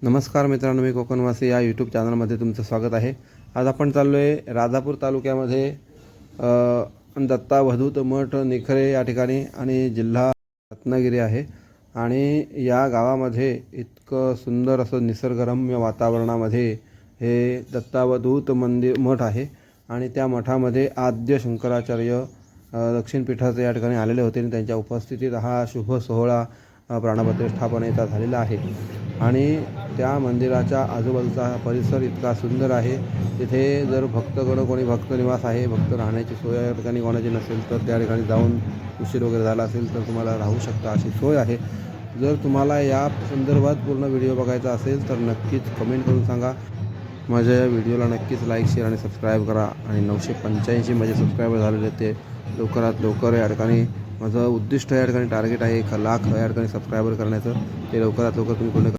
नमस्कार मित्रांनो, मी कोकणवासी या यूट्यूब चॅनलमध्ये तुमचं स्वागत आहे। आज आपण चाललो आहे राजापूर तालुक्यामध्ये दत्तावधूत मठ निखरे या ठिकाणी आणि जिल्हा रत्नागिरी आहे। आणि या गावामध्ये इतकं सुंदर असं निसर्गरम्य वातावरणामध्ये हे दत्तावधूत मठ आहे। आणि त्या मठामध्ये आद्य शंकराचार्य दक्षिण पीठाचे या ठिकाणी आलेले होते आणि त्यांच्या उपस्थितीत हा शुभ सोहळा प्राणप्रतिष्ठापनेचा झालेला आहे। आणि त्या मंदिराच्या आजूबाजूचा परिसर इतका सुंदर आहे। तिथे जर भक्तगण कोणी भक्त निवास आहे, भक्त राहण्याची सोय या ठिकाणी कोणाची नसेल तर त्या ठिकाणी जाऊन उशीर वगैरे झाला असेल तर तुम्हाला राहू शकता अशी सोय आहे। जर तुम्हाला या संदर्भात पूर्ण व्हिडिओ बघायचा असेल तर नक्कीच कमेंट करून सांगा। माझ्या या व्हिडिओला नक्कीच लाईक, शेअर आणि सबस्क्राईब करा। आणि 985 माझे सबस्क्रायबर झालेले ते लवकरात लवकर या ठिकाणी माझं उद्दिष्ट या ठिकाणी टार्गेट आहे 1 लाख या ठिकाणी सबस्क्रायबर करण्याचं, ते लवकरात लवकर तुम्ही पूर्ण